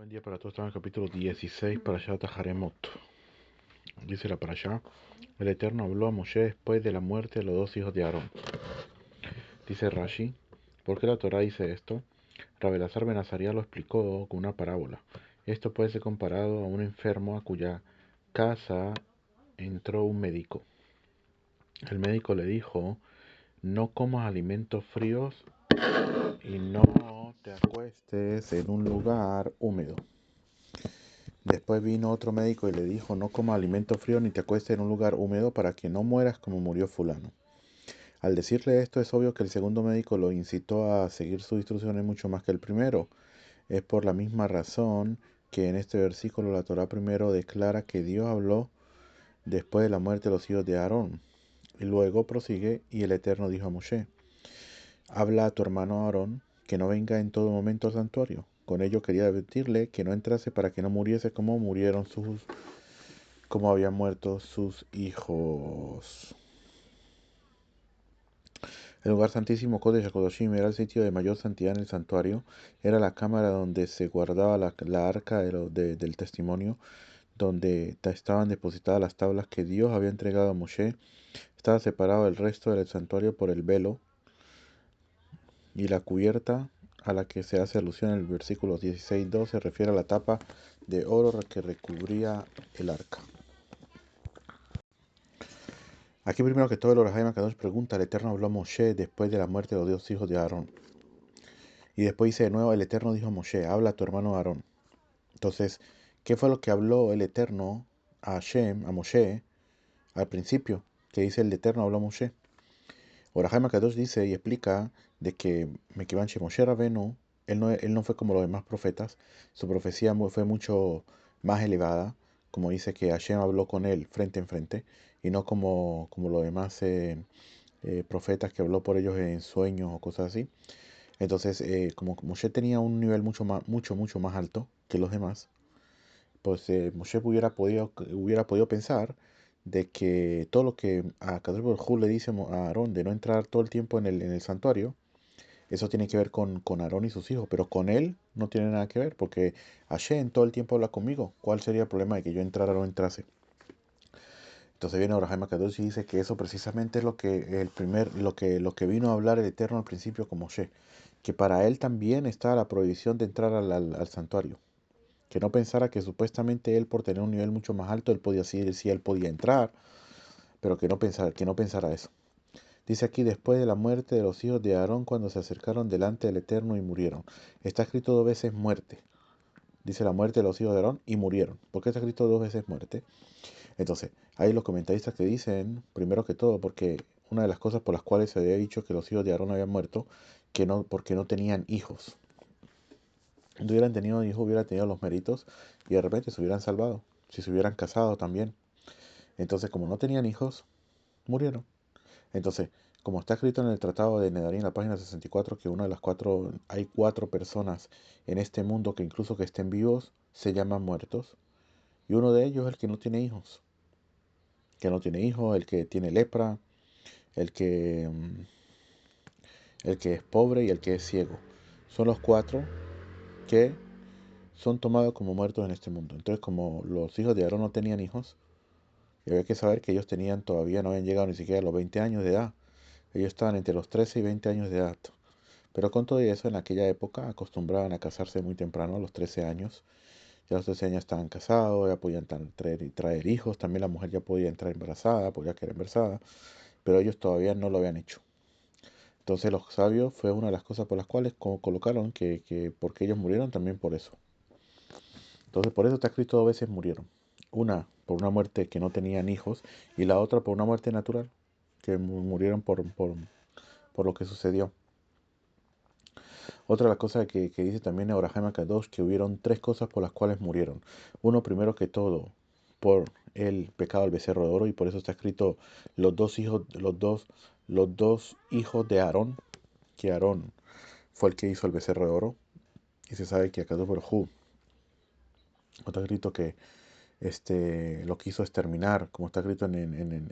Buen día para todos. Estamos en el capítulo 16 para allá Tajaremot. Dice la para allá: el Eterno habló a Moshe después de la muerte de los dos hijos de Aarón. Dice Rashi: ¿por qué la Torah dice esto? Rabbi Elazar ben Azaria lo explicó con una parábola. Esto puede ser comparado a un enfermo a cuya casa entró un médico. El médico le dijo: no comas alimentos fríos y no te acuestes en un lugar húmedo. Después vino otro médico y le dijo: no comas alimento frío ni te acuestes en un lugar húmedo para que no mueras como murió fulano. Al decirle esto es obvio que el segundo médico lo incitó a seguir sus instrucciones mucho más que el primero. Es por la misma razón que en este versículo la Torá primero declara que Dios habló después de la muerte de los hijos de Aarón. Y luego prosigue: y el Eterno dijo a Moshe: habla a tu hermano Aarón que no venga en todo momento al santuario. Con ello quería advertirle que no entrase para que no muriese como habían muerto sus hijos. El lugar santísimo Kodesh HaKodashim era el sitio de mayor santidad en el santuario. Era la cámara donde se guardaba la arca del testimonio, donde estaban depositadas las tablas que Dios había entregado a Moshe. Estaba separado del resto del santuario por el velo y la cubierta a la que se hace alusión en el versículo 16:2 se refiere a la tapa de oro que recubría el arca. Aquí primero que todo el Orahai Makadosh pregunta: el Eterno habló a Moshe después de la muerte de los dos hijos de Aarón. Y después dice de nuevo: el Eterno dijo a Moshe: habla a tu hermano Aarón. Entonces, ¿qué fue lo que habló el Eterno a Hashem, a Moshe, al principio? Que dice: el Eterno habló a Moshe. Orahai Makadosh dice y explica de que Mekivanche Moshe Rabenu, él no fue como los demás profetas. Su profecía fue mucho más elevada, como dice que Hashem habló con él frente en frente, y no como los demás profetas que habló por ellos en sueños o cosas así. Entonces, como Moshe tenía un nivel mucho más alto que los demás, pues Moshe hubiera podido pensar de que todo lo que a Kadosh Baruj Hu le dice a Aarón de no entrar todo el tiempo en el santuario, eso tiene que ver con Aarón y sus hijos, pero con él no tiene nada que ver, porque Hashem todo el tiempo habla conmigo. ¿Cuál sería el problema de que yo entrara o no entrase? Entonces viene Abraham Akadosh y dice que eso precisamente es lo que vino a hablar el Eterno al principio con Moshe, que para él también está la prohibición de entrar al santuario, que no pensara que supuestamente él por tener un nivel mucho más alto él podía decir si él podía entrar, pero que no pensara eso. Dice aquí: después de la muerte de los hijos de Aarón, cuando se acercaron delante del Eterno y murieron. Está escrito dos veces muerte. Dice la muerte de los hijos de Aarón y murieron. ¿Por qué está escrito dos veces muerte? Entonces, hay los comentaristas que dicen, primero que todo, porque una de las cosas por las cuales se había dicho que los hijos de Aarón habían muerto, porque no tenían hijos. Si hubieran tenido hijos, hubieran tenido los méritos y de repente se hubieran salvado, si se hubieran casado también. Entonces, como no tenían hijos, murieron. Entonces, como está escrito en el Tratado de Nedarim, en la página 64, que hay cuatro personas en este mundo que incluso que estén vivos, se llaman muertos, y uno de ellos es el que no tiene hijos. El que tiene lepra, el que, mm, el que es pobre y el que es ciego. Son los cuatro que son tomados como muertos en este mundo. Entonces, como los hijos de Aarón no tenían hijos, y había que saber que ellos todavía no habían llegado ni siquiera a los 20 años de edad. Ellos estaban entre los 13 y 20 años de edad. Pero con todo eso, en aquella época acostumbraban a casarse muy temprano, a los 13 años. Ya a los 13 años estaban casados, ya podían traer hijos. También la mujer ya podía entrar embarazada, podía quedar embarazada, pero ellos todavía no lo habían hecho. Entonces los sabios fue una de las cosas por las cuales colocaron que porque ellos murieron también por eso. Entonces por eso está escrito dos veces murieron. Una por una muerte que no tenían hijos y la otra por una muerte natural, que murieron por lo que sucedió. Otra de las cosas que dice también Abraham Akadosh, que hubieron tres cosas por las cuales murieron. Uno, primero que todo, por el pecado del becerro de oro, y por eso está escrito los dos hijos de Aarón, que Aarón fue el que hizo el becerro de oro, y se sabe que Akadosh Baruj Hu, está escrito que lo quiso exterminar, como está escrito en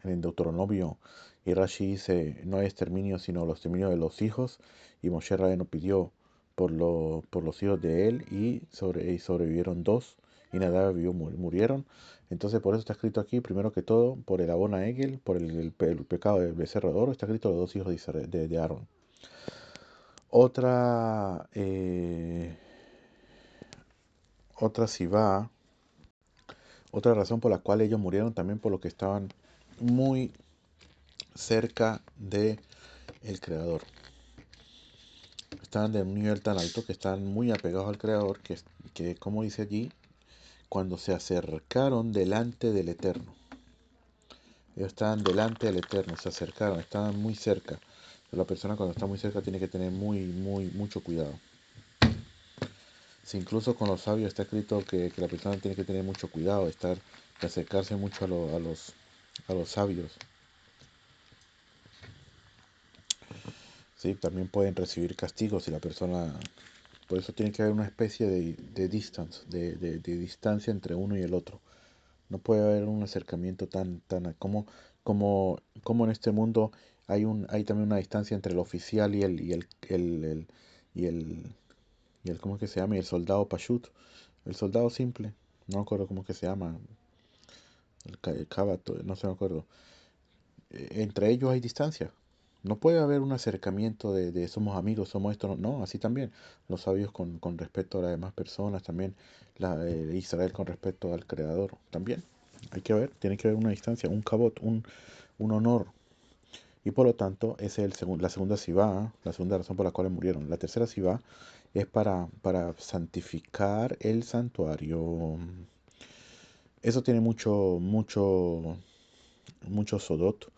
el Deuteronomio, y Rashi dice: no hay exterminio sino los exterminio de los hijos, y Moshe Rabbeinu pidió por los hijos de él y sobrevivieron dos y Nadab y Abiú murieron. Entonces por eso está escrito aquí, primero que todo, por el Abona Egel, por el pecado del becerro de oro, está escrito los dos hijos de Aarón. Otra, otra sibá, otra razón por la cual ellos murieron también por lo que estaban muy cerca de el Creador. Estaban de un nivel tan alto que estaban muy apegados al Creador que como dice allí, cuando se acercaron delante del Eterno. Ellos estaban delante del Eterno, se acercaron, estaban muy cerca. La persona cuando está muy cerca tiene que tener mucho cuidado. Si incluso con los sabios está escrito que la persona tiene que tener mucho cuidado, de acercarse mucho a los sabios. ¿Sí? También pueden recibir castigos si la persona... Por eso tiene que haber una especie de distance, de distancia entre uno y el otro. No puede haber un acercamiento tan como en este mundo hay también una distancia entre el oficial y el, ¿cómo es que se llama? Y el soldado Pashut, el soldado simple, no me acuerdo cómo es que se llama, el Kabato, no se me acuerdo. Entre ellos hay distancia. No puede haber un acercamiento de somos amigos, somos esto, no, así también. Los sabios con respecto a las demás personas, también Israel con respecto al Creador, también. Hay que ver, tiene que haber una distancia, un cabot, un honor. Y por lo tanto, esa es la segunda sibá, la segunda razón por la cual murieron. La tercera sibá es para santificar el santuario. Eso tiene mucho sodot,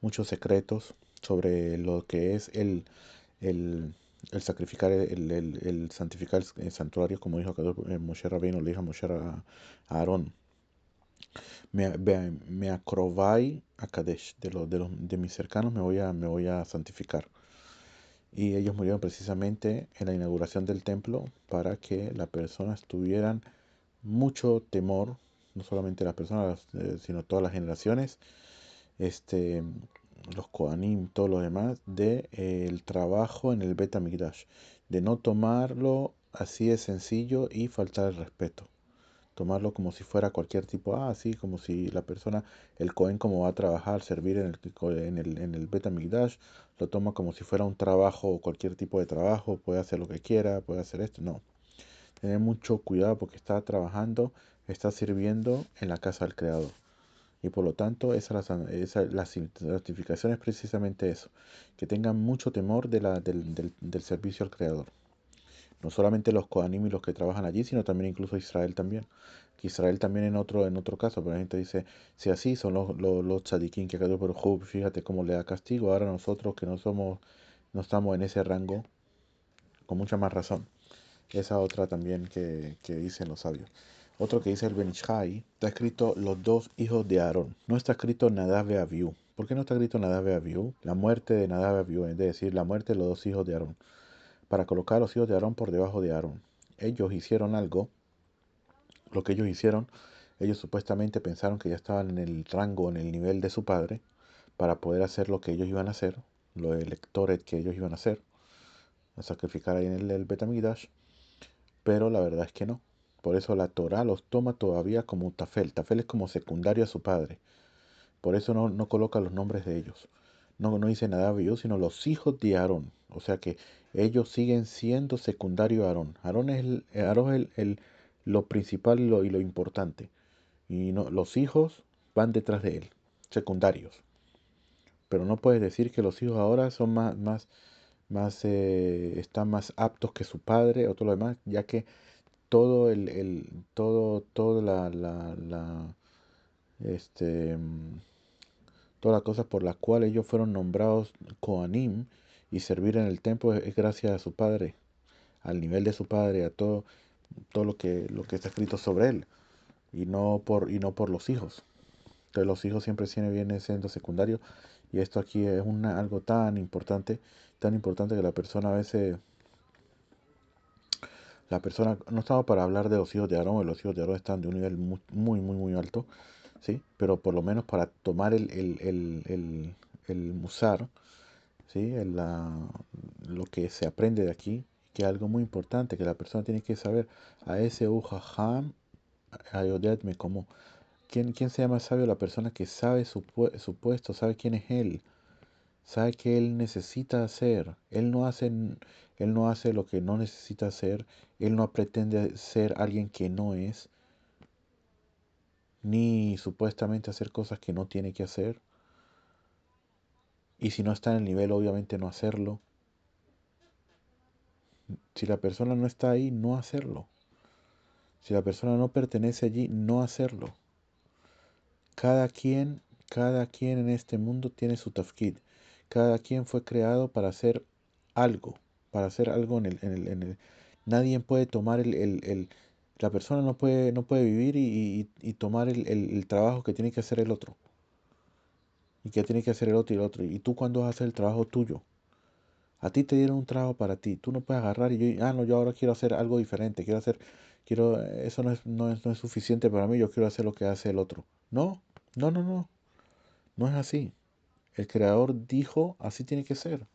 muchos secretos sobre lo que es el, el sacrificar, el santificar el santuario, como dijo Moshe Rabbeinu, le dijo a Moshe a Aarón. Me acrobay a Kadesh, de mis cercanos me voy a santificar. Y ellos murieron precisamente en la inauguración del templo para que las personas tuvieran mucho temor, no solamente las personas, sino todas las generaciones, este, los Kohanim, todos los demás, de el trabajo en el Bet HaMikdash, de no tomarlo así de sencillo y faltar el respeto. Tomarlo como si fuera cualquier tipo, así como si la persona, el Cohen como va a trabajar, servir en el Bet HaMikdash, lo toma como si fuera un trabajo o cualquier tipo de trabajo, puede hacer lo que quiera, puede hacer esto, no. Tener mucho cuidado porque está trabajando, está sirviendo en la casa del Creador. Y por lo tanto, la santificación es precisamente eso, que tengan mucho temor del servicio al Creador. No solamente los Kohanim y los que trabajan allí, sino también incluso Israel también. Que Israel también en otro caso, pero la gente dice, si así son los tzadikim que quedó por Job, fíjate cómo le da castigo, ahora nosotros que no estamos en ese rango, con mucha más razón. Esa otra también que dicen los sabios. Otro que dice el Ben Ish Hai, está escrito los dos hijos de Aarón. No está escrito Nadab y Abiú. ¿Por qué no está escrito Nadab y Abiú? La muerte de Nadab y Abiú, es decir, la muerte de los dos hijos de Aarón. Para colocar a los hijos de Aarón por debajo de Aarón. Ellos hicieron algo, lo que ellos hicieron, ellos supuestamente pensaron que ya estaban en el rango, en el nivel de su padre, para poder hacer lo que ellos iban a hacer, lo del lectoret que ellos iban a hacer, a sacrificar ahí en el Betamigdash, pero la verdad es que no. Por eso la Torah los toma todavía como Tafel. Tafel es como secundario a su padre. Por eso no coloca los nombres de ellos. No dice nada de ellos, sino los hijos de Aarón. O sea que ellos siguen siendo secundario a Aarón. Aarón es lo principal y lo importante. Y no, los hijos van detrás de él, secundarios. Pero no puedes decir que los hijos ahora son están más aptos que su padre o todo lo demás, ya que todo este, mm, toda la cosa por la cual ellos fueron nombrados Kohanim y servir en el templo es gracias a su padre, al nivel de su padre, a todo lo que está escrito sobre él, y no por los hijos. Entonces los hijos siempre vienen siendo secundarios, y esto aquí es algo tan importante que la persona a veces, la persona, no estamos para hablar de los hijos de Aarón, los hijos de Aarón están de un nivel muy alto, ¿sí? Pero por lo menos para tomar el musar, ¿sí? Lo que se aprende de aquí, que algo muy importante que la persona tiene que saber. A ese Ujaham, ayodetme como. ¿Quién se llama sabio? La persona que sabe su puesto, sabe quién es él, sabe que él necesita hacer. Él no hace lo que no necesita hacer. Él no pretende ser alguien que no es, ni supuestamente hacer cosas que no tiene que hacer. Y si no está en el nivel, obviamente no hacerlo. Si la persona no está ahí, no hacerlo. Si la persona no pertenece allí, no hacerlo. Cada quien, cada quien en este mundo tiene su tafkid. Cada quien fue creado para hacer algo nadie puede tomar la persona no puede vivir y tomar el trabajo que tiene que hacer el otro. Y que tiene que hacer el otro y el otro. Y tú cuando vas a hacer el trabajo tuyo. A ti te dieron un trabajo para ti. Tú no puedes agarrar no, yo ahora quiero hacer algo diferente. Eso no es suficiente para mí. Yo quiero hacer lo que hace el otro. No, no, no, no. No es así. El creador dijo, así tiene que ser.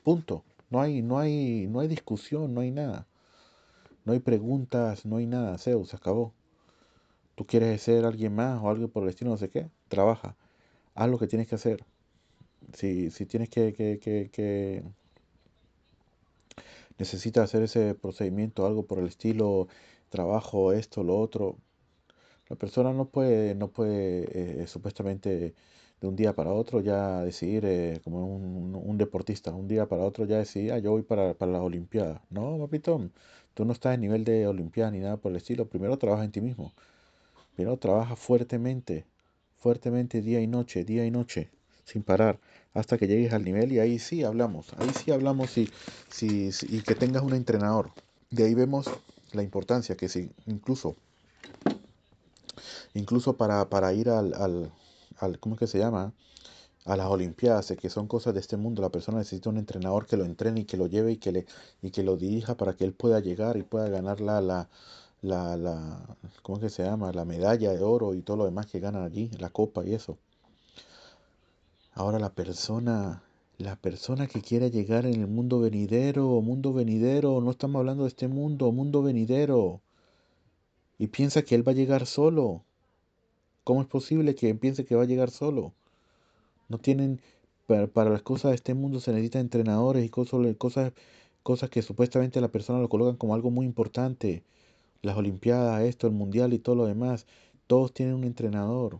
Punto. No hay discusión, no hay nada. No hay preguntas, no hay nada. Se acabó. Tú quieres ser alguien más o algo por el estilo, no sé qué. Trabaja. Haz lo que tienes que hacer. Si tienes que necesitas hacer ese procedimiento, algo por el estilo, trabajo, esto, lo otro. La persona no puede supuestamente de un día para otro ya decidir, como un deportista, un día para otro ya decidir, yo voy para las Olimpiadas. No, papito, tú no estás en nivel de Olimpiada ni nada por el estilo. Primero trabaja en ti mismo. Primero trabaja fuertemente, fuertemente día y noche, sin parar, hasta que llegues al nivel y ahí sí hablamos y que tengas un entrenador. De ahí vemos la importancia que si incluso para ir ¿cómo es que se llama? A las Olimpiadas, que son cosas de este mundo, la persona necesita un entrenador que lo entrene y que lo lleve y que lo dirija para que él pueda llegar y pueda ganar ¿cómo es que se llama? La medalla de oro y todo lo demás que ganan allí, la copa y eso. Ahora la persona que quiera llegar en el mundo venidero, no estamos hablando de este mundo venidero, y piensa que él va a llegar solo. ¿Cómo es posible que piense que va a llegar solo? No tienen, para las cosas de este mundo se necesitan entrenadores y cosas que supuestamente la persona lo colocan como algo muy importante. Las Olimpiadas, esto, el Mundial y todo lo demás. Todos tienen un entrenador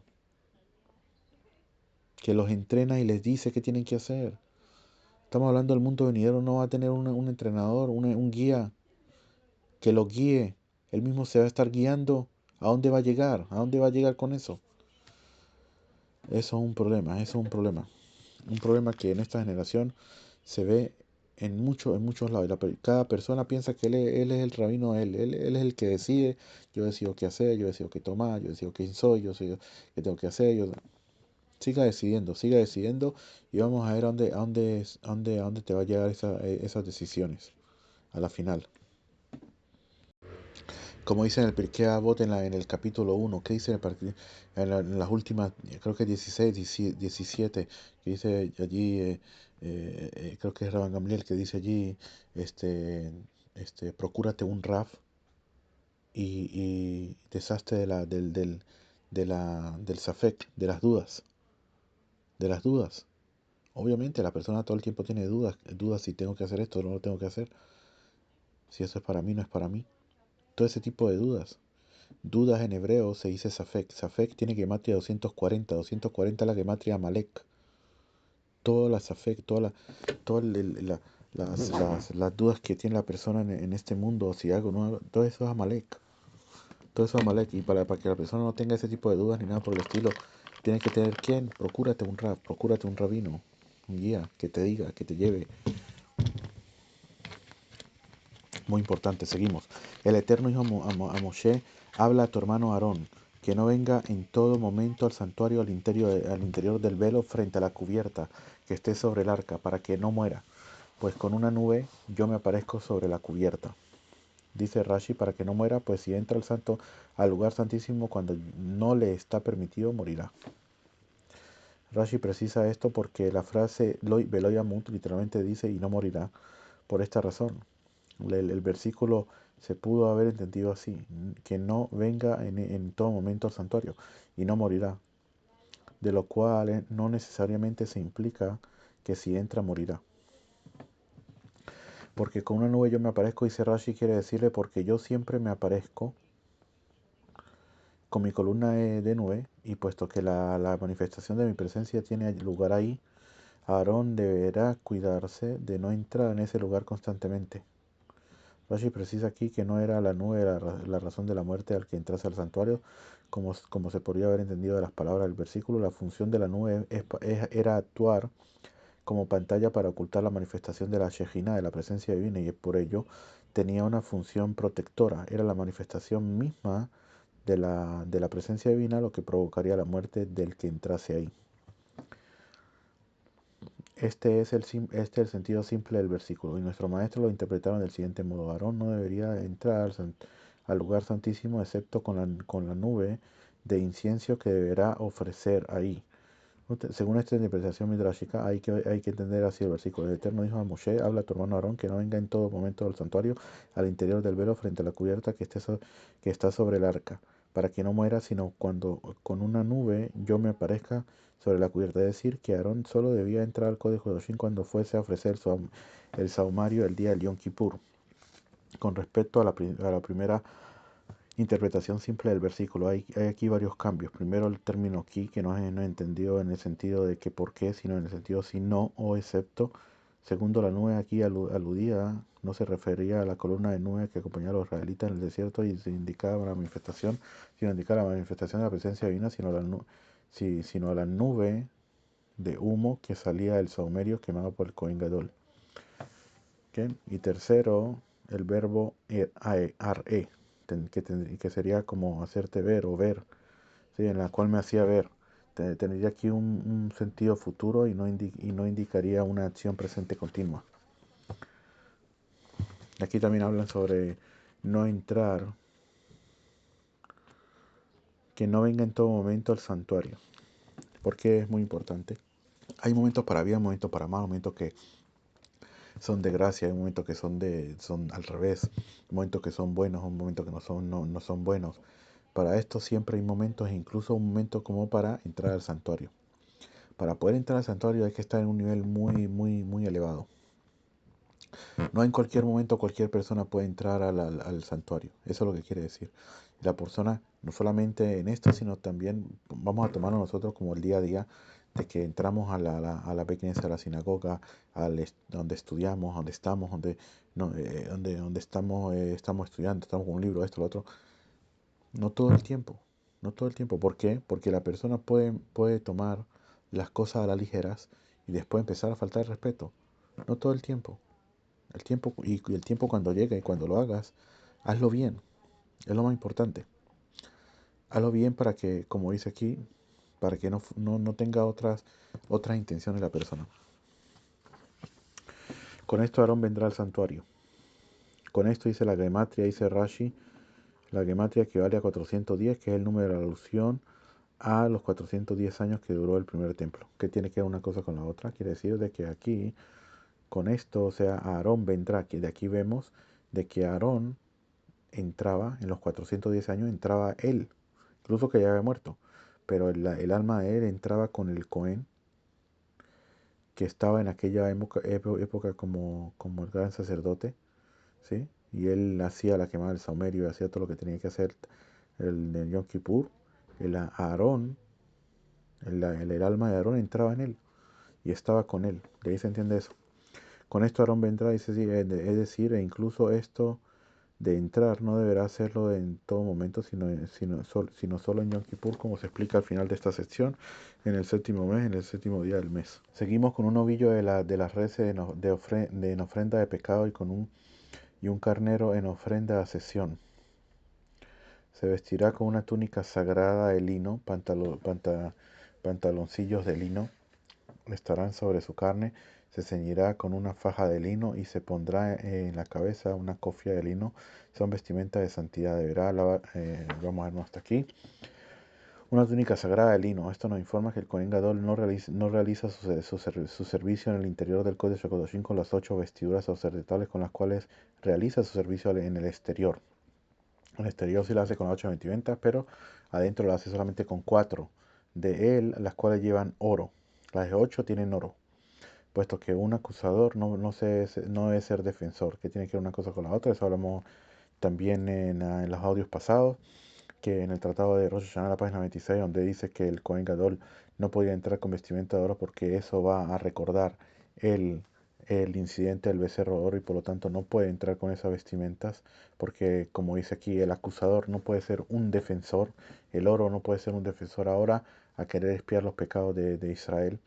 que los entrena y les dice qué tienen que hacer. Estamos hablando del mundo venidero, no va a tener un entrenador, un guía que lo guíe. Él mismo se va a estar guiando. ¿A dónde va a llegar? ¿A dónde va a llegar con eso? Eso es un problema, eso es un problema. Un problema que en esta generación se ve en muchos lados. Cada persona piensa que él es el rabino, él es el que decide. Yo decido qué hacer, yo decido qué tomar, yo decido quién soy, yo sé qué tengo que hacer. Siga decidiendo y vamos a ver a dónde te va a llegar esas decisiones a la final. Como dice en el Pirkei Avot en el capítulo 1, ¿qué dice en las últimas, creo que 16, 17, que dice allí, creo que es Rabban Gamliel que dice allí, este, procúrate un Raf y deshazte del Safek, de las dudas. Obviamente la persona todo el tiempo tiene dudas si tengo que hacer esto o no lo tengo que hacer, si eso es para mí, no es para mí. Todo ese tipo de dudas. Dudas en hebreo se dice Safek. Safek tiene gematria 240. 240 es la gematria Amalek. Todas las Safek, todas las dudas que tiene la persona en este mundo, si algo nuevo, todo eso es Amalek. Todo eso es Amalek. Y para que la persona no tenga ese tipo de dudas ni nada por el estilo, tiene que tener quién. Procúrate un rabino, un guía que te diga, que te lleve. Muy importante, seguimos. El Eterno dijo a Moshe, habla a tu hermano Aarón, que no venga en todo momento al santuario al interior del velo frente a la cubierta que esté sobre el arca, para que no muera, pues con una nube yo me aparezco sobre la cubierta. Dice Rashi, para que no muera, pues si entra al lugar santísimo cuando no le está permitido, morirá. Rashi precisa esto porque la frase Veloy Amut literalmente dice y no morirá por esta razón. El versículo se pudo haber entendido así, que no venga en todo momento al santuario y no morirá, de lo cual no necesariamente se implica que si entra morirá. Porque con una nube yo me aparezco, dice Rashi, quiere decirle porque yo siempre me aparezco con mi columna de nube, y puesto que la manifestación de mi presencia tiene lugar ahí, Aarón deberá cuidarse de no entrar en ese lugar constantemente. Rashi precisa aquí que no era la nube la razón de la muerte al que entrase al santuario, como se podría haber entendido de las palabras del versículo. La función de la nube era actuar como pantalla para ocultar la manifestación de la Shejina, de la presencia divina, y por ello tenía una función protectora. Era la manifestación misma de la presencia divina lo que provocaría la muerte del que entrase ahí. Este es el sentido simple del versículo, y nuestros maestros lo interpretaron del siguiente modo: Aarón no debería entrar al lugar santísimo excepto con la nube de incienso que deberá ofrecer ahí. Según esta interpretación midrashica, hay que entender así el versículo. El Eterno dijo a Moshe: habla a tu hermano Aarón que no venga en todo momento del santuario al interior del velo frente a la cubierta que está sobre el arca, para que no muera, sino cuando con una nube yo me aparezca sobre la cubierta. Es decir, que Aarón solo debía entrar al Kodesh Kodashim cuando fuese a ofrecer el saumario el día del Yom Kippur. Con respecto a la primera interpretación simple del versículo, hay aquí varios cambios. Primero, el término aquí, que no es entendido en el sentido de que por qué, sino en el sentido si no o excepto. Segundo, la nube aquí aludida no se refería a la columna de nube que acompañaba a los israelitas en el desierto y se indicaba la manifestación, sino indicaba la manifestación de la presencia divina, sino a la nube de humo que salía del saumerio quemado por el Cohen Gadol. ¿Okay? Y tercero, el verbo aré, que sería como hacerte ver o ver, ¿sí? En la cual me hacía ver. Tendría aquí un sentido futuro y no indicaría una acción presente continua. Aquí también hablan sobre no entrar, que no venga en todo momento al santuario. Porque es muy importante. Hay momentos para bien, momentos para mal, momentos que son de gracia, hay momentos que son al revés, momentos que son buenos, momentos que no son buenos. Para esto siempre hay momentos, incluso un momento como para entrar al santuario. Para poder entrar al santuario hay que estar en un nivel muy elevado. No en cualquier momento cualquier persona puede entrar al santuario. Eso es lo que quiere decir. La persona, no solamente en esto, sino también vamos a tomarlo nosotros como el día a día, de que entramos a la pequeña a la sinagoga, donde estudiamos, donde estamos, no, donde estamos estudiando, estamos con un libro, esto, lo otro. No todo el tiempo. No todo el tiempo. ¿Por qué? Porque la persona puede tomar las cosas a la ligeras y después empezar a faltar el respeto. No todo el tiempo. El tiempo cuando llegue y cuando lo hagas, hazlo bien. Es lo más importante. Hazlo bien para que, como dice aquí, para que no tenga otras intenciones la persona. Con esto Aarón vendrá al santuario. Con esto dice la gematria, dice Rashi, la gematria equivale a 410, que es el número de la alusión a los 410 años que duró el primer templo. ¿Qué tiene que ver una cosa con la otra? Quiere decir de que aquí, con esto, o sea, Aarón vendrá, que de aquí vemos de que Aarón entraba, en los 410 años entraba él, incluso que ya había muerto, pero el alma de él entraba con el Cohen, que estaba en aquella época como el gran sacerdote, ¿sí? Y él hacía la quemada del saumerio, hacía todo lo que tenía que hacer el Yom Kippur. El Aarón, el alma de Aarón entraba en él y estaba con él. De ahí se entiende eso. Con esto Aarón vendrá, dice, es decir, e incluso esto de entrar no deberá hacerlo en todo momento, sino solo en Yom Kippur, como se explica al final de esta sección, en el séptimo mes, en el séptimo día del mes. Seguimos con un ovillo de las reses en ofrenda de pecado y un carnero en ofrenda de asesión. Se vestirá con una túnica sagrada de lino, pantaloncillos de lino estarán sobre su carne, se ceñirá con una faja de lino y se pondrá en la cabeza una cofia de lino. Son vestimentas de santidad. Vamos a vernos hasta aquí. Una túnica sagrada de lino. Esto nos informa que el Kohen Gadol no realiza su servicio en el interior del Kodesh HaKodashim con las 8 vestiduras sacerdotales con las cuales realiza su servicio en el exterior. En el exterior sí lo hace con las 8 vestimentas, pero adentro lo hace solamente con 4 de él, las cuales llevan oro. Las de 8 tienen oro, puesto que un acusador no debe ser defensor. ¿Qué tiene que ver una cosa con la otra? Eso hablamos también en los audios pasados, que en el tratado de Rosh Hashanah, la página 26, donde dice que el Kohen Gadol no podía entrar con vestimenta de oro porque eso va a recordar el, el incidente del becerro de oro y por lo tanto no puede entrar con esas vestimentas porque, como dice aquí, el acusador no puede ser un defensor, el oro no puede ser un defensor ahora a querer expiar los pecados de Israel.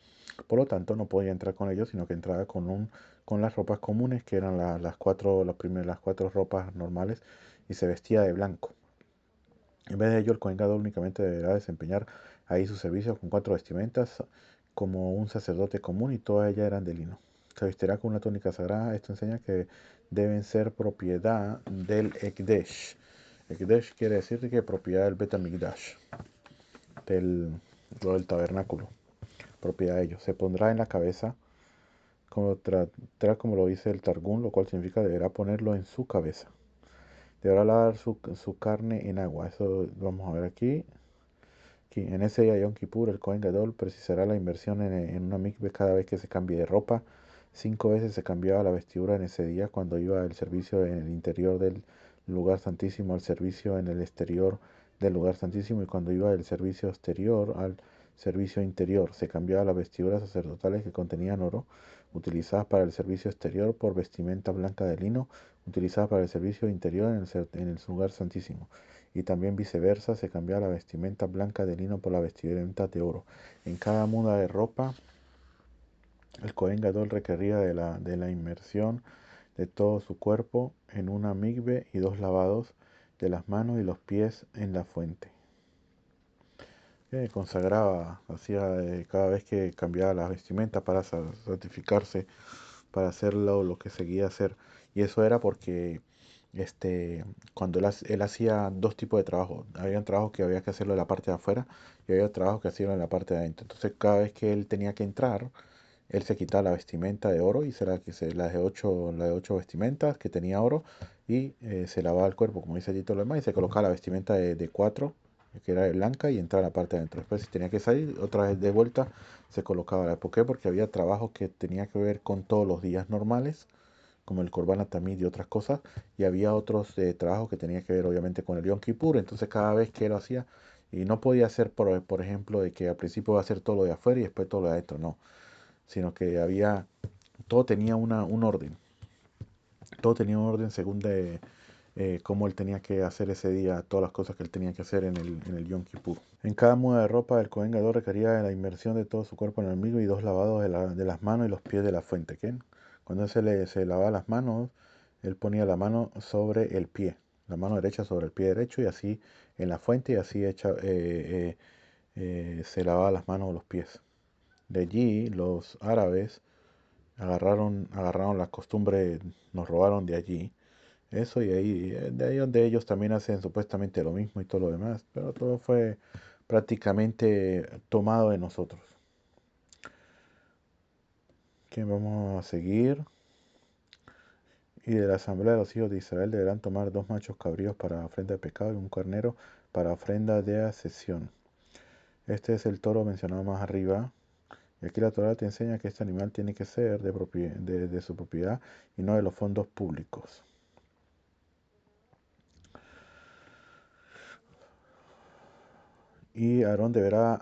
Por lo tanto, no podía entrar con ellos, sino que entraba con las ropas comunes, que eran las cuatro ropas normales, y se vestía de blanco. En vez de ello, el Kohen Gadol únicamente deberá desempeñar ahí su servicio con 4 vestimentas como un sacerdote común y todas ellas eran de lino. Se vestirá con una túnica sagrada. Esto enseña que deben ser propiedad del Ekdesh. Ekdesh quiere decir que propiedad del Bet HaMikdash, del tabernáculo, propiedad de ellos. Se pondrá en la cabeza, como lo dice el Targum, lo cual significa deberá ponerlo en su cabeza. Deberá lavar su carne en agua. Eso vamos a ver aquí. En ese día Yom Kippur, el Kohen Gadol precisará la inversión en una mikve cada vez que se cambie de ropa. 5 veces se cambiaba la vestidura en ese día cuando iba al servicio en el interior del lugar santísimo al servicio en el exterior del lugar santísimo y cuando iba del servicio exterior al servicio interior. Se cambiaba las vestiduras sacerdotales que contenían oro, utilizadas para el servicio exterior por vestimenta blanca de lino, utilizadas para el servicio interior en el lugar santísimo y también viceversa, se cambiaba la vestimenta blanca de lino por la vestimenta de oro. En cada muda de ropa, el Kohen Gadol requería de la inmersión de todo su cuerpo en una migbe y 2 lavados de las manos y los pies en la fuente. Consagraba, hacía cada vez que cambiaba las vestimentas para santificarse, para hacer lo que seguía hacer. Y eso era porque cuando él hacía 2 tipos de trabajo. Había un trabajo que había que hacerlo en la parte de afuera y había trabajo que hacía en la parte de adentro. Entonces cada vez que él tenía que entrar, él se quitaba la vestimenta de oro y las de ocho vestimentas que tenía oro y se lavaba el cuerpo, como dice allí todo lo demás, y se colocaba la vestimenta de 4, que era de blanca, y entraba a la parte de adentro. Después, si tenía que salir, otra vez de vuelta, se colocaba. ¿Por qué? Porque había trabajo que tenía que ver con todos los días normales, como el Corban Tamid y otras cosas, y había otros trabajos que tenía que ver obviamente con el Yom Kippur. Entonces cada vez que él lo hacía, y no podía hacer por ejemplo de que al principio iba a hacer todo lo de afuera y después todo lo de adentro, no, sino que todo tenía un orden, todo tenía un orden según de cómo él tenía que hacer ese día, todas las cosas que él tenía que hacer en el Yom Kippur. En cada muda de ropa, el Kohen Gadol requería de la inmersión de todo su cuerpo en el mismo y 2 lavados de las manos y los pies de la fuente. ¿Qué? Cuando él se lavaba las manos, él ponía la mano sobre el pie, la mano derecha sobre el pie derecho y así en la fuente y así se lavaba las manos o los pies. De allí los árabes agarraron la costumbre, nos robaron de allí eso y ahí, de ahí donde ellos también hacen supuestamente lo mismo y todo lo demás, pero todo fue prácticamente tomado de nosotros. Que vamos a seguir. Y de la asamblea de los hijos de Israel deberán tomar 2 machos cabríos para ofrenda de pecado y un carnero para ofrenda de ascensión. Este es el toro mencionado más arriba. Y aquí la Torah te enseña que este animal tiene que ser de su propiedad y no de los fondos públicos. Y Aarón deberá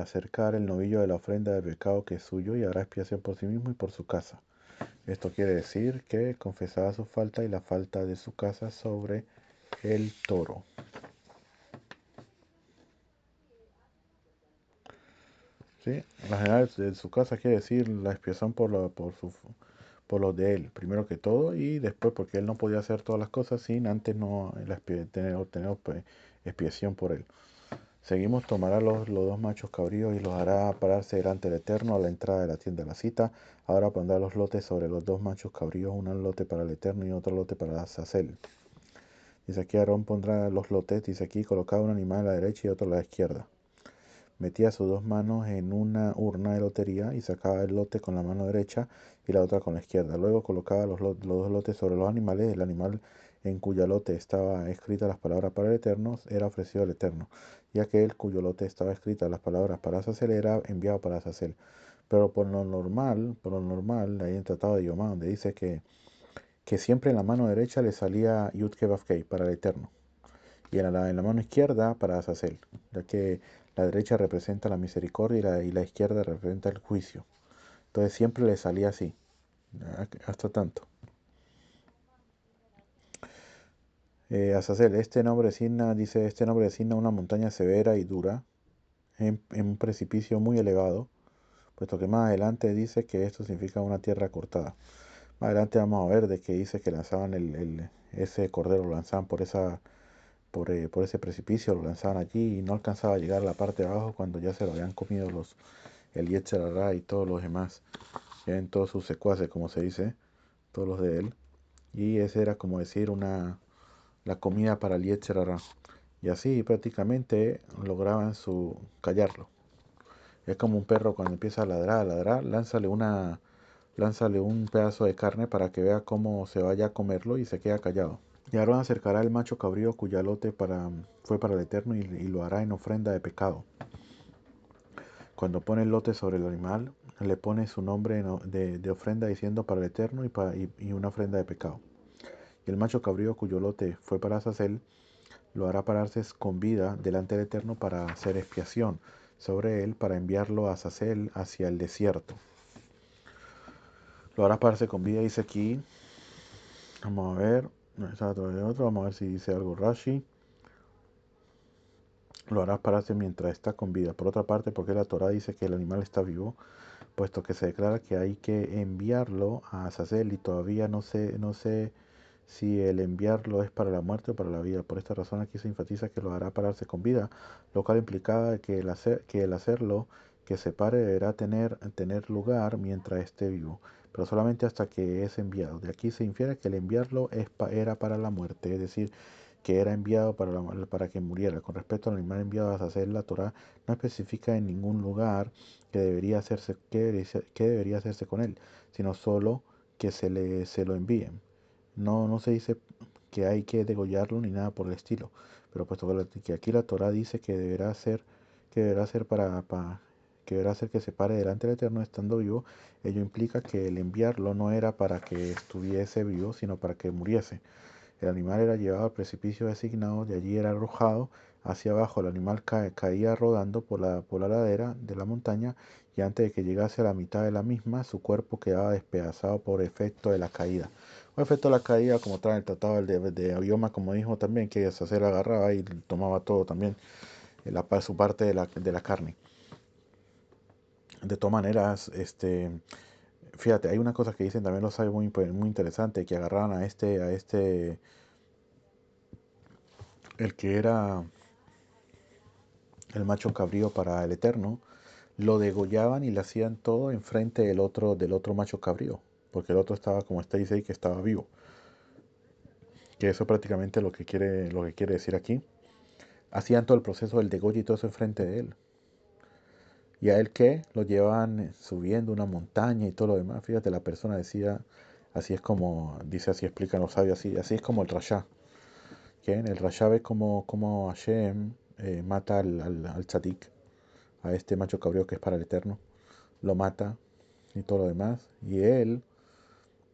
acercar el novillo de la ofrenda de pecado que es suyo y hará expiación por sí mismo y por su casa. Esto quiere decir que confesará su falta y la falta de su casa sobre el toro. ¿Sí? La general de su casa quiere decir la expiación por lo de él, primero que todo, y después porque él no podía hacer todas las cosas sin antes no obtener expiación por él. Seguimos, tomará los 2 machos cabríos y los hará pararse delante del Eterno a la entrada de la tienda de la cita. Ahora pondrá los lotes sobre los 2 machos cabríos, un lote para el Eterno y otro lote para Azazel. Dice aquí, Aarón pondrá los lotes, dice aquí, colocado un animal a la derecha y otro a la izquierda. Metía sus dos manos en una urna de lotería y sacaba el lote con la mano derecha y la otra con la izquierda. Luego colocaba los dos lotes sobre los animales. El animal en cuyo lote estaba escritas las palabras para el Eterno era ofrecido al Eterno, y aquel cuyo lote estaba escritas las palabras para Azazel era enviado para Azazel. Pero por lo normal, ahí en el Tratado de Yomá, donde dice que siempre en la mano derecha le salía Yud Kei Vav Kei para el Eterno, y en la mano izquierda para Azazel, ya que la derecha representa la misericordia y la izquierda representa el juicio. Entonces siempre le salía así, hasta tanto. Azazel, este nombre designa una montaña severa y dura, en un precipicio muy elevado, puesto que más adelante dice que esto significa una tierra cortada. Más adelante vamos a ver de que dice que lanzaban ese cordero, lo lanzaban por ese precipicio, lo lanzaban allí y no alcanzaba a llegar a la parte de abajo cuando ya se lo habían comido el Yetzer Hara y todos los demás, en todos sus secuaces, como se dice, todos los de él. Y ese era como decir la comida para el Yetzer Hara. Y así prácticamente lograban callarlo. Es como un perro cuando empieza a ladrar, lánzale un pedazo de carne para que vea cómo se vaya a comerlo y se queda callado. Y Aarón acercará el macho cabrío cuya lote fue para el Eterno y lo hará en ofrenda de pecado. Cuando pone el lote sobre el animal, le pone su nombre de ofrenda diciendo para el Eterno y una ofrenda de pecado. Y el macho cabrío cuyo lote fue para Azazel, lo hará pararse con vida delante del Eterno para hacer expiación sobre él, para enviarlo a Azazel hacia el desierto. Lo hará pararse con vida, dice aquí. Vamos a ver. No está otro. Vamos a ver si dice algo Rashi. Lo hará pararse mientras está con vida. Por otra parte, porque la Torah dice que el animal está vivo, puesto que se declara que hay que enviarlo a Azazel y todavía no sé si el enviarlo es para la muerte o para la vida. Por esta razón aquí se enfatiza que lo hará pararse con vida, lo cual implicaba que el hacerlo que se pare deberá tener lugar mientras esté vivo, pero solamente hasta que es enviado. De aquí se infiere que el enviarlo era para la muerte, es decir, que era enviado para que muriera. Con respecto al animal enviado a Azazel, la Torah no especifica en ningún lugar qué debería hacerse con él, sino solo que se lo envíen. No se dice que hay que degollarlo ni nada por el estilo, pero puesto que aquí la Torah dice que deberá ser que deberá ser que se pare delante del Eterno estando vivo, ello implica que el enviarlo no era para que estuviese vivo, sino para que muriese. El animal era llevado al precipicio designado, de allí era arrojado hacia abajo. El animal caía rodando por la ladera de la montaña y antes de que llegase a la mitad de la misma, su cuerpo quedaba despedazado por efecto de la caída. Un efecto de la caída, como trae el tratado de Abioma, como dijo también, que se agarraba y tomaba todo también, su parte de la carne. De todas maneras, fíjate, hay una cosa que dicen también los sabios muy interesante, que agarraban el que era el macho cabrío para el Eterno, lo degollaban y le hacían todo enfrente del otro macho cabrío, porque el otro estaba, como está dice ahí, que estaba vivo. Que eso prácticamente lo que quiere decir aquí. Hacían todo el proceso del degollo y todo eso enfrente de él. Y a él que lo llevaban subiendo una montaña y todo lo demás. Fíjate, la persona decía, así es como, dice así, explican los sabios, así es como el Rasha. Que en el Rasha ve como Hashem mata al tzadik, a este macho cabrío que es para el Eterno. Lo mata y todo lo demás. Y él,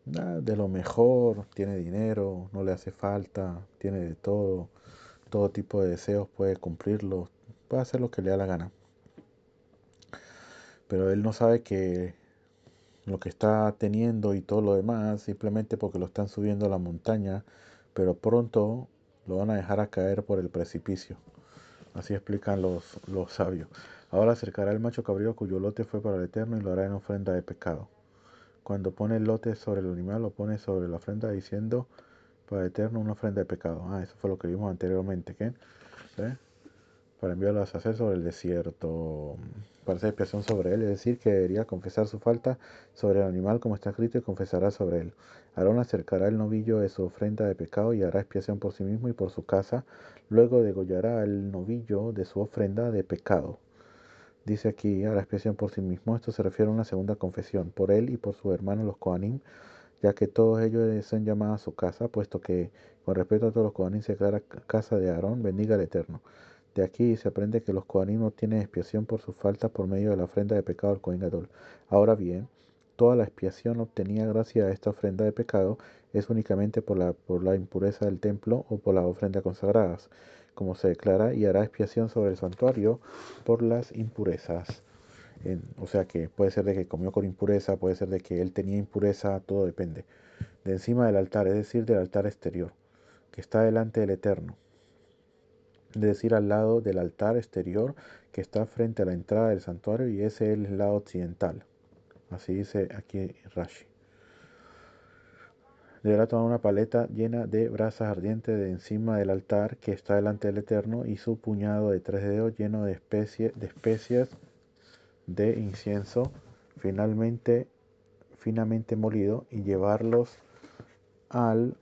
de lo mejor, tiene dinero, no le hace falta, tiene de todo tipo de deseos, puede cumplirlos, puede hacer lo que le da la gana. Pero él no sabe que lo que está teniendo y todo lo demás, simplemente porque lo están subiendo a la montaña, pero pronto lo van a dejar a caer por el precipicio. Así explican los sabios. Ahora acercará el macho cabrío cuyo lote fue para el Eterno y lo hará en ofrenda de pecado. Cuando pone el lote sobre el animal, lo pone sobre la ofrenda diciendo para el Eterno una ofrenda de pecado. Eso fue lo que vimos anteriormente. ¿Qué? ¿Sí? Para enviarlo a hacer sobre el desierto, para hacer expiación sobre él, es decir, que debería confesar su falta sobre el animal como está escrito y confesará sobre él. Aarón acercará el novillo de su ofrenda de pecado y hará expiación por sí mismo y por su casa, luego degollará el novillo de su ofrenda de pecado. Dice aquí, hará expiación por sí mismo. Esto se refiere a una segunda confesión, por él y por sus hermanos los Kohanim, ya que todos ellos son llamados a su casa, puesto que con respecto a todos los Kohanim se declara casa de Aarón, bendiga al Eterno. De aquí se aprende que los Kohanim no tienen expiación por sus faltas por medio de la ofrenda de pecado del Kohen Gadol. Ahora bien, toda la expiación obtenida gracias a esta ofrenda de pecado es únicamente por la impureza del templo o por las ofrendas consagradas, como se declara, y hará expiación sobre el santuario por las impurezas. O sea que puede ser de que comió con impureza, puede ser de que él tenía impureza, todo depende. De encima del altar, es decir, del altar exterior, que está delante del Eterno. Es decir, al lado del altar exterior que está frente a la entrada del santuario, y ese es el lado occidental. Así dice aquí Rashi. Deberá tomar una paleta llena de brasas ardientes de encima del altar que está delante del Eterno y su puñado de 3 dedos lleno de especias de incienso finamente molido, y llevarlos al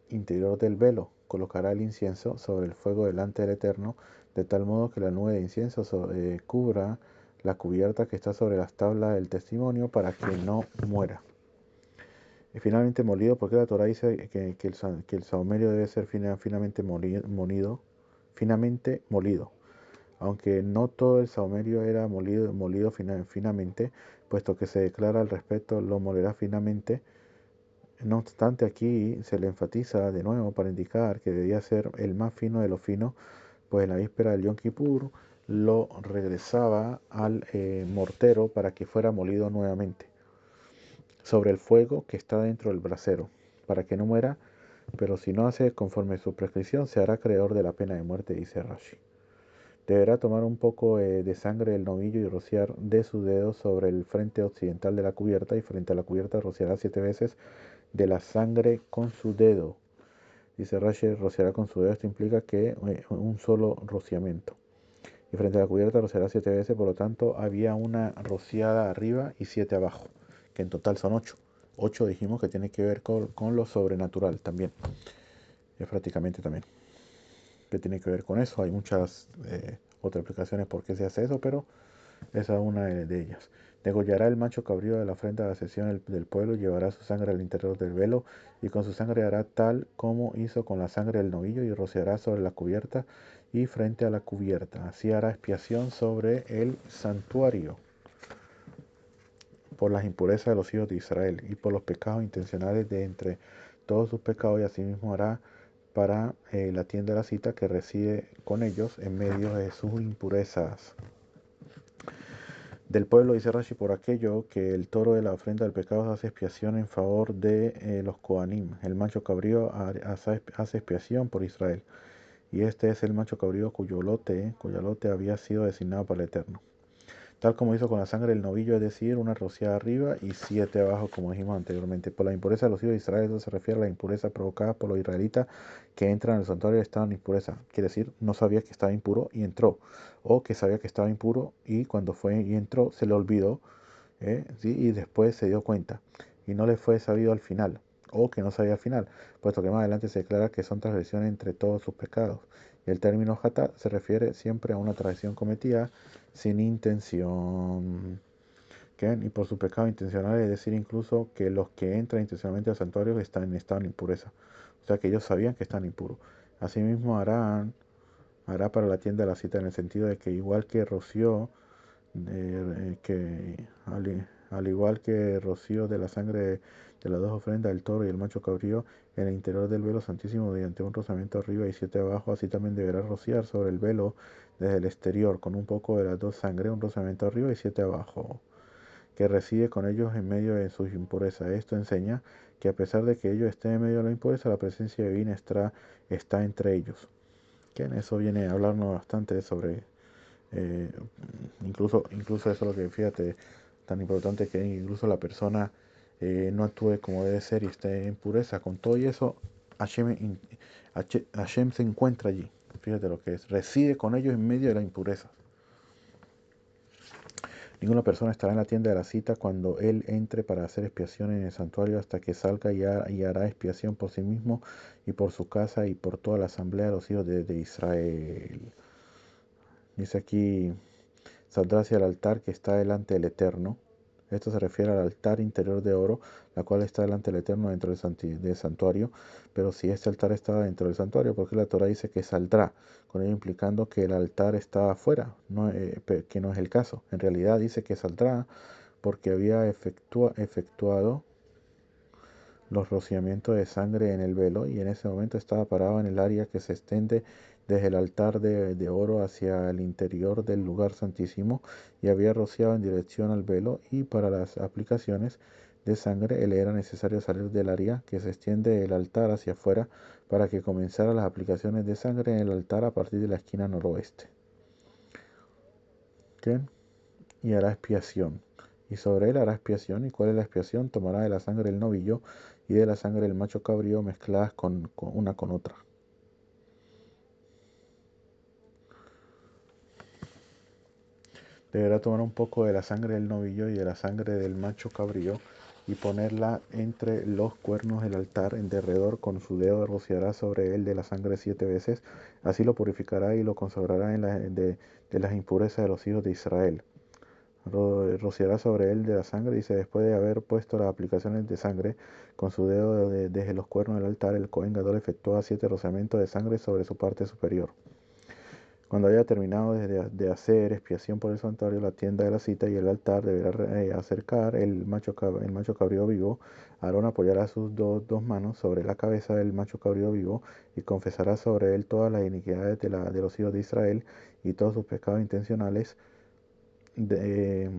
interior del velo. Colocará el incienso sobre el fuego delante del Eterno, de tal modo que la nube de incienso cubra la cubierta que está sobre las tablas del testimonio, para que no muera. Y finalmente molido, porque la Torah dice que el sahumerio debe ser finamente molido, aunque no todo el sahumerio era molido finamente, puesto que se declara al respecto, lo molerá finamente. No obstante, aquí se le enfatiza de nuevo para indicar que debía ser el más fino de lo fino, pues en la víspera del Yom Kippur lo regresaba al mortero para que fuera molido nuevamente sobre el fuego que está dentro del brasero, para que no muera, pero si no hace conforme su prescripción, se hará acreedor de la pena de muerte, dice Rashi. Deberá tomar un poco de sangre del novillo y rociar de sus dedos sobre el frente occidental de la cubierta, y frente a la cubierta rociará 7 veces de la sangre con su dedo. Dice Rashi, rociará con su dedo. Esto implica que un solo rociamiento. Y frente a la cubierta rociará 7 veces, por lo tanto había una rociada arriba y 7 abajo, que en total son 8. 8 dijimos que tiene que ver con lo sobrenatural también. Es prácticamente también. Que tiene que ver con eso. Hay muchas otras explicaciones por qué se hace eso, pero esa es una de ellas. Degollará el macho cabrío de la ofrenda de la sesión del pueblo, y llevará su sangre al interior del velo, y con su sangre hará tal como hizo con la sangre del novillo, y rociará sobre la cubierta y frente a la cubierta. Así hará expiación sobre el santuario por las impurezas de los hijos de Israel y por los pecados intencionales de entre todos sus pecados, y asimismo hará para la tienda de la cita que reside con ellos en medio de sus impurezas del pueblo, dice Rashi, por aquello que el toro de la ofrenda del pecado hace expiación en favor de los Kohanim. El macho cabrío hace expiación por Israel, y este es el macho cabrío cuyo lote había sido designado para el Eterno. Tal como hizo con la sangre del novillo, es decir, una rociada arriba y 7 abajo, como dijimos anteriormente. Por la impureza de los hijos de Israel, eso se refiere a la impureza provocada por los israelitas que entran al santuario y estaban en impureza. Quiere decir, no sabía que estaba impuro y entró, o que sabía que estaba impuro y cuando fue y entró se le olvidó, ¿sí? Y después se dio cuenta y no le fue sabido al final, o que no sabía al final, puesto que más adelante se declara que son transgresiones entre todos sus pecados. Y el término hatá se refiere siempre a una transgresión cometida sin intención. Y por su pecado intencional, es decir, incluso que los que entran intencionalmente al santuario están en estado de impureza. O sea que ellos sabían que están impuros. Asimismo hará para la tienda de la cita, en el sentido de que igual que roció, al igual que rocío de la sangre de las dos ofrendas, el toro y el macho cabrío, en el interior del velo santísimo mediante un rozamiento arriba y 7 abajo, así también deberá rociar sobre el velo desde el exterior con un poco de las dos sangres, un rozamiento arriba y 7 abajo, que reside con ellos en medio de sus impurezas. Esto enseña que a pesar de que ellos estén en medio de la impureza, la presencia divina está entre ellos. Que en eso viene a hablarnos bastante sobre eh, incluso eso es lo que, fíjate, tan importante, que incluso la persona no actúe como debe ser y esté en pureza. Con todo y eso, Hashem se encuentra allí. Fíjate lo que es. Reside con ellos en medio de la impureza. Ninguna persona estará en la tienda de la cita cuando él entre para hacer expiación en el santuario, hasta que salga y hará expiación por sí mismo y por su casa y por toda la asamblea de los hijos de Israel. Dice aquí, saldrá hacia el altar que está delante del Eterno. Esto se refiere al altar interior de oro, la cual está delante del Eterno dentro del santuario. Pero si este altar estaba dentro del santuario, ¿por qué la Torah dice que saldrá? Con ello implicando que el altar está afuera, que no es el caso. En realidad dice que saldrá porque había efectuado los rociamientos de sangre en el velo, y en ese momento estaba parado en el área que se extiende desde el altar de oro hacia el interior del lugar santísimo, y había rociado en dirección al velo, y para las aplicaciones de sangre le era necesario salir del área que se extiende del altar hacia afuera para que comenzara las aplicaciones de sangre en el altar a partir de la esquina noroeste. ¿Bien? Y hará expiación. Y sobre él hará expiación. ¿Y cuál es la expiación? Tomará de la sangre del novillo y de la sangre del macho cabrío mezcladas una con otra. Deberá tomar un poco de la sangre del novillo y de la sangre del macho cabrío y ponerla entre los cuernos del altar en derredor. Con su dedo rociará sobre él de la sangre 7 veces. Así lo purificará y lo consagrará de las impurezas de los hijos de Israel. Rociará sobre él de la sangre, dice, después de haber puesto las aplicaciones de sangre con su dedo desde los cuernos del altar, el Cohen Gadol efectúa 7 rociamientos de sangre sobre su parte superior. Cuando haya terminado de hacer expiación por el santuario, la tienda de la cita y el altar, deberá acercar el macho cabrío vivo. Aarón apoyará sus dos manos sobre la cabeza del macho cabrío vivo y confesará sobre él todas las iniquidades de los hijos de Israel y todos sus pecados intencionales de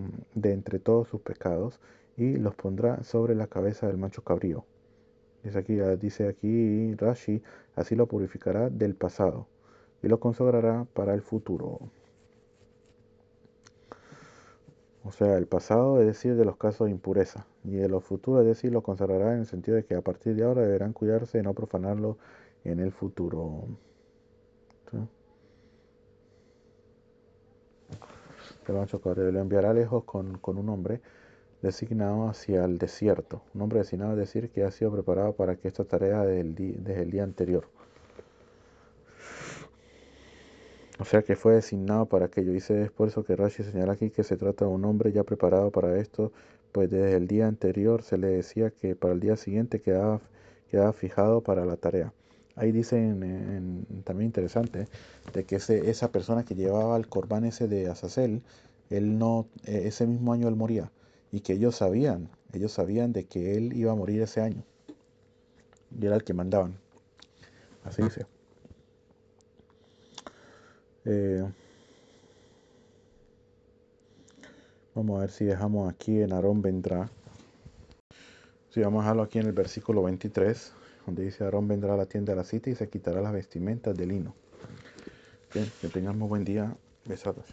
entre todos sus pecados, y los pondrá sobre la cabeza del macho cabrío. Dice aquí Rashi, así lo purificará del pasado y lo consagrará para el futuro. O sea, el pasado es decir de los casos de impureza, y de los futuros es decir lo consagrará en el sentido de que a partir de ahora deberán cuidarse de no profanarlo en el futuro. ¿Sí? El macho cabrío lo enviará lejos con un hombre designado hacia el desierto. Un hombre designado es decir que ha sido preparado para que esta tarea desde el día anterior. O sea que fue designado para aquello. Dice, es por eso que Rashi señala aquí que se trata de un hombre ya preparado para esto, pues desde el día anterior se le decía que para el día siguiente quedaba fijado para la tarea. Ahí dicen, también interesante, de que esa persona que llevaba el corbán ese de Azazel, él no, ese mismo año él moría, y que ellos sabían de que él iba a morir ese año, y era el que mandaban. Así dice. Eh, Vamos a ver si dejamos aquí en Aarón vendrá. Sí, vamos a dejarlo aquí en el versículo 23, donde dice: Aarón vendrá a la tienda de la cita y se quitará las vestimentas de lino. Bien, que tengamos buen día. Besado.